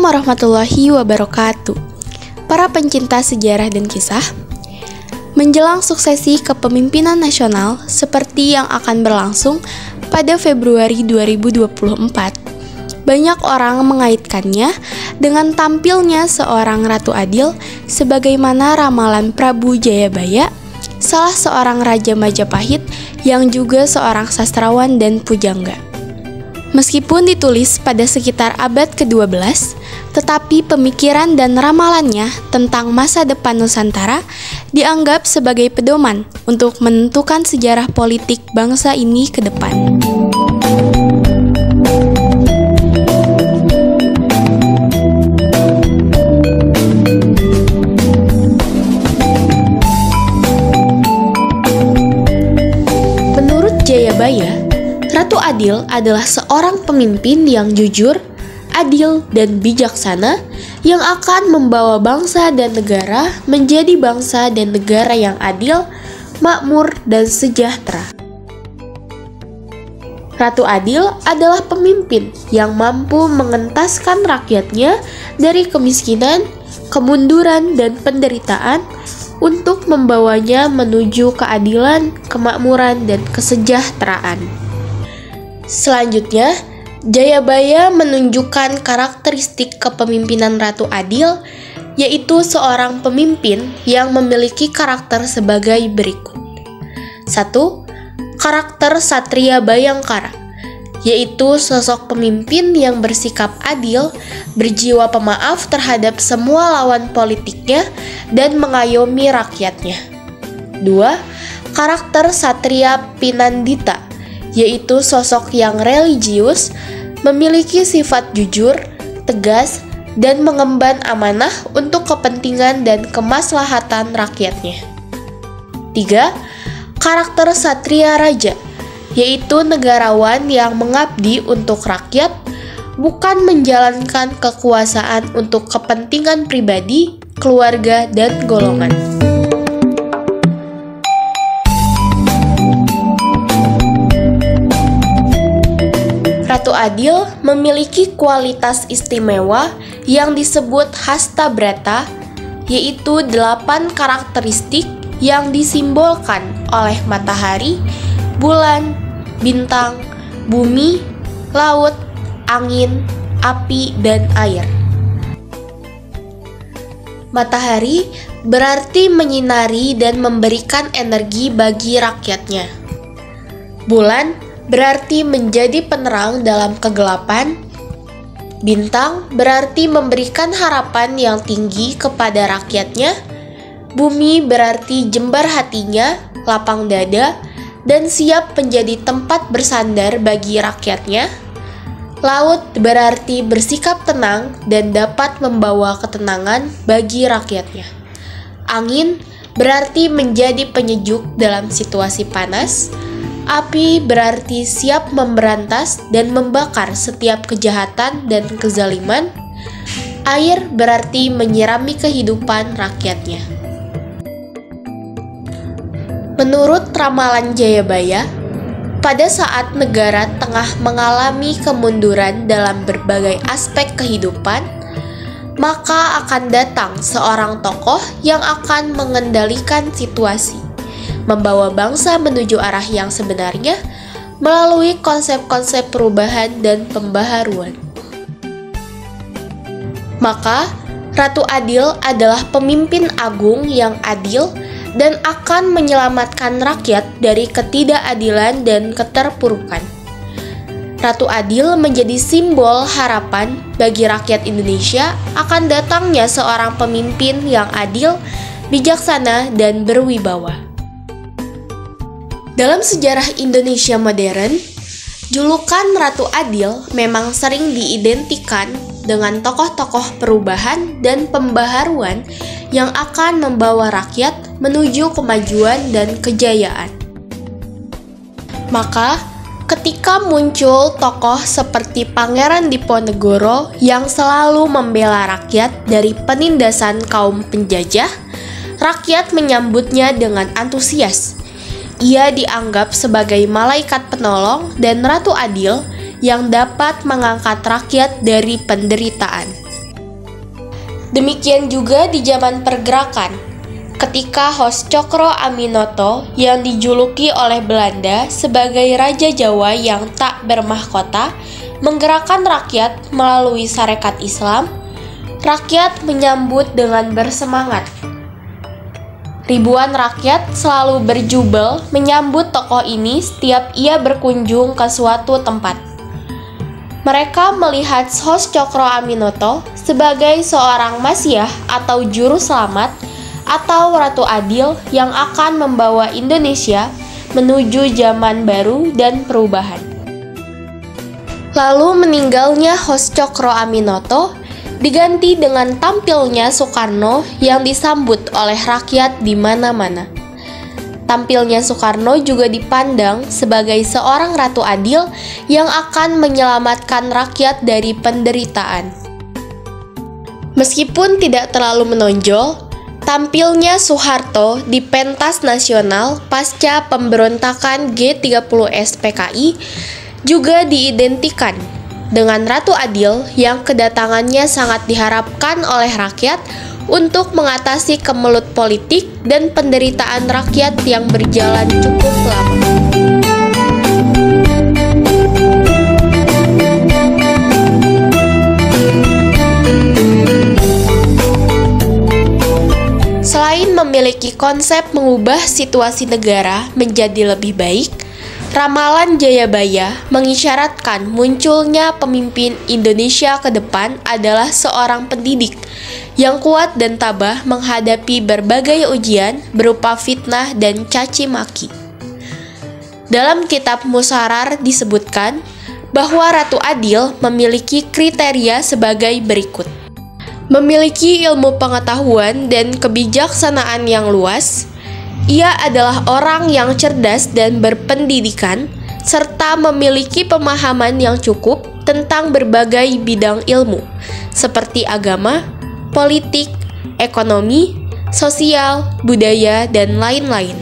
Assalamualaikum warahmatullahi wabarakatuh. Para pencinta sejarah dan kisah, menjelang suksesi kepemimpinan nasional seperti yang akan berlangsung pada Februari 2024, banyak orang mengaitkannya dengan tampilnya seorang Ratu Adil sebagaimana ramalan Prabu Jayabaya, salah seorang Raja Majapahit yang juga seorang sastrawan dan pujangga. Meskipun ditulis pada sekitar abad ke-12, tetapi pemikiran dan ramalannya tentang masa depan Nusantara dianggap sebagai pedoman untuk menentukan sejarah politik bangsa ini ke depan. Menurut Jayabaya, Ratu Adil adalah seorang pemimpin yang jujur, adil, dan bijaksana yang akan membawa bangsa dan negara menjadi bangsa dan negara yang adil, makmur, dan sejahtera. Ratu Adil adalah pemimpin yang mampu mengentaskan rakyatnya dari kemiskinan, kemunduran, dan penderitaan untuk membawanya menuju keadilan, kemakmuran, dan kesejahteraan. Selanjutnya, Jayabaya menunjukkan karakteristik kepemimpinan Ratu Adil, yaitu seorang pemimpin yang memiliki karakter sebagai berikut. 1. Karakter Satria Bayangkara, yaitu sosok pemimpin yang bersikap adil, berjiwa pemaaf terhadap semua lawan politiknya, dan mengayomi rakyatnya. 2. Karakter Satria Pinandita, yaitu sosok yang religius, memiliki sifat jujur, tegas, dan mengemban amanah untuk kepentingan dan kemaslahatan rakyatnya. 3. Karakter Satria Raja, yaitu negarawan yang mengabdi untuk rakyat, bukan menjalankan kekuasaan untuk kepentingan pribadi, keluarga, dan golongan. Ratu Adil memiliki kualitas istimewa yang disebut Hasta Brata, yaitu 8 karakteristik yang disimbolkan oleh matahari, bulan, bintang, bumi, laut, angin, api, dan air. Matahari berarti menyinari dan memberikan energi bagi rakyatnya. Bulan berarti menjadi penerang dalam kegelapan. Bintang berarti memberikan harapan yang tinggi kepada rakyatnya. Bumi berarti jembar hatinya, lapang dada, dan siap menjadi tempat bersandar bagi rakyatnya. Laut berarti bersikap tenang dan dapat membawa ketenangan bagi rakyatnya. Angin berarti menjadi penyejuk dalam situasi panas. Api berarti siap memberantas dan membakar setiap kejahatan dan kezaliman. Air berarti menyirami kehidupan rakyatnya. Menurut ramalan Jayabaya, pada saat negara tengah mengalami kemunduran dalam berbagai aspek kehidupan, maka akan datang seorang tokoh yang akan mengendalikan situasi, membawa bangsa menuju arah yang sebenarnya melalui konsep-konsep perubahan dan pembaharuan. Maka, Ratu Adil adalah pemimpin agung yang adil dan akan menyelamatkan rakyat dari ketidakadilan dan keterpurukan. Ratu Adil menjadi simbol harapan bagi rakyat Indonesia akan datangnya seorang pemimpin yang adil, bijaksana, dan berwibawa. Dalam sejarah Indonesia modern, julukan Ratu Adil memang sering diidentikan dengan tokoh-tokoh perubahan dan pembaharuan yang akan membawa rakyat menuju kemajuan dan kejayaan. Maka, ketika muncul tokoh seperti Pangeran Diponegoro yang selalu membela rakyat dari penindasan kaum penjajah, rakyat menyambutnya dengan antusias. Ia dianggap sebagai malaikat penolong dan Ratu Adil yang dapat mengangkat rakyat dari penderitaan. Demikian juga di zaman pergerakan, ketika Hos Cokro Aminoto yang dijuluki oleh Belanda sebagai Raja Jawa yang tak bermahkota menggerakkan rakyat melalui Sarekat Islam, rakyat menyambut dengan bersemangat. Ribuan rakyat selalu berjubel menyambut tokoh ini setiap ia berkunjung ke suatu tempat. Mereka melihat Hos Cokro Aminoto sebagai seorang masyah atau juru selamat atau Ratu Adil yang akan membawa Indonesia menuju zaman baru dan perubahan. Lalu meninggalnya Hos Cokro Aminoto diganti dengan tampilnya Soekarno yang disambut oleh rakyat di mana-mana. Tampilnya Soekarno juga dipandang sebagai seorang Ratu Adil yang akan menyelamatkan rakyat dari penderitaan. Meskipun tidak terlalu menonjol, tampilnya Soeharto di pentas nasional pasca pemberontakan G30S PKI juga diidentikan dengan Ratu Adil yang kedatangannya sangat diharapkan oleh rakyat untuk mengatasi kemelut politik dan penderitaan rakyat yang berjalan cukup lama. Selain memiliki konsep mengubah situasi negara menjadi lebih baik, ramalan Jayabaya mengisyaratkan munculnya pemimpin Indonesia ke depan adalah seorang pendidik yang kuat dan tabah menghadapi berbagai ujian berupa fitnah dan caci maki. Dalam kitab Musarar disebutkan bahwa Ratu Adil memiliki kriteria sebagai berikut. Memiliki ilmu pengetahuan dan kebijaksanaan yang luas, ia adalah orang yang cerdas dan berpendidikan, serta memiliki pemahaman yang cukup tentang berbagai bidang ilmu, seperti agama, politik, ekonomi, sosial, budaya, dan lain-lain.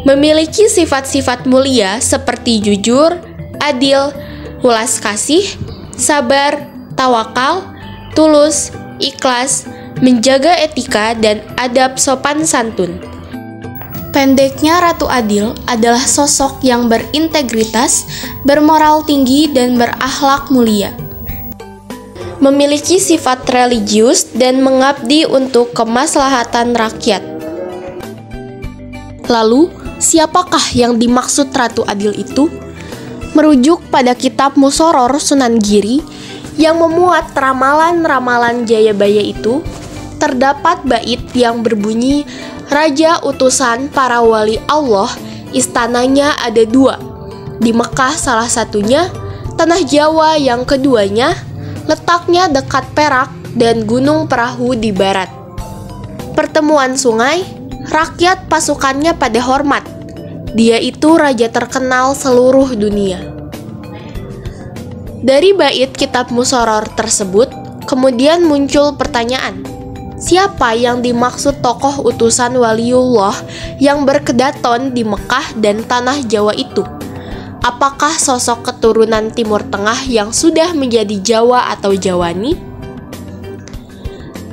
Memiliki sifat-sifat mulia seperti jujur, adil, welas kasih, sabar, tawakal, tulus, ikhlas, menjaga etika, dan adab sopan santun. Pendeknya, Ratu Adil adalah sosok yang berintegritas, bermoral tinggi, dan berakhlak mulia. Memiliki sifat religius dan mengabdi untuk kemaslahatan rakyat. Lalu, siapakah yang dimaksud Ratu Adil itu? Merujuk pada kitab Musoror Sunan Giri yang memuat ramalan-ramalan Jayabaya itu, terdapat bait yang berbunyi, Raja utusan para wali Allah, istananya ada 2. Di Mekah salah satunya, tanah Jawa yang keduanya, letaknya dekat Perak dan Gunung Perahu di barat. Pertemuan sungai, rakyat pasukannya pada hormat. Dia itu raja terkenal seluruh dunia. Dari bait kitab Musoror tersebut, kemudian muncul pertanyaan, siapa yang dimaksud tokoh utusan waliullah yang berkedaton di Mekah dan tanah Jawa itu? Apakah sosok keturunan Timur Tengah yang sudah menjadi Jawa atau Jawani?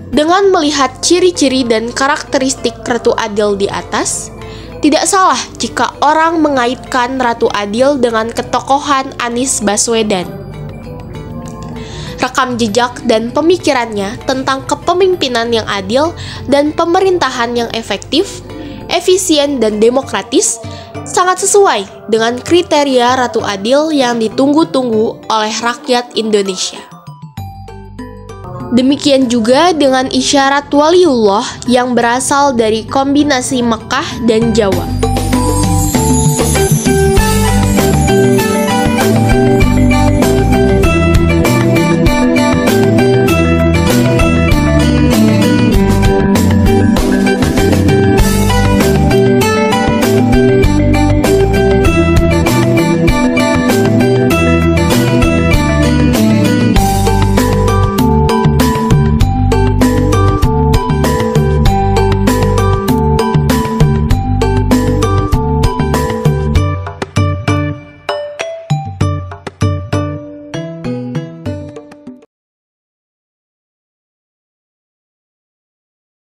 Dengan melihat ciri-ciri dan karakteristik Ratu Adil di atas, tidak salah jika orang mengaitkan Ratu Adil dengan ketokohan Anies Baswedan. Rekam jejak dan pemikirannya tentang kepemimpinan yang adil dan pemerintahan yang efektif, efisien, dan demokratis sangat sesuai dengan kriteria Ratu Adil yang ditunggu-tunggu oleh rakyat Indonesia. Demikian juga dengan isyarat waliullah yang berasal dari kombinasi Mekah dan Jawa.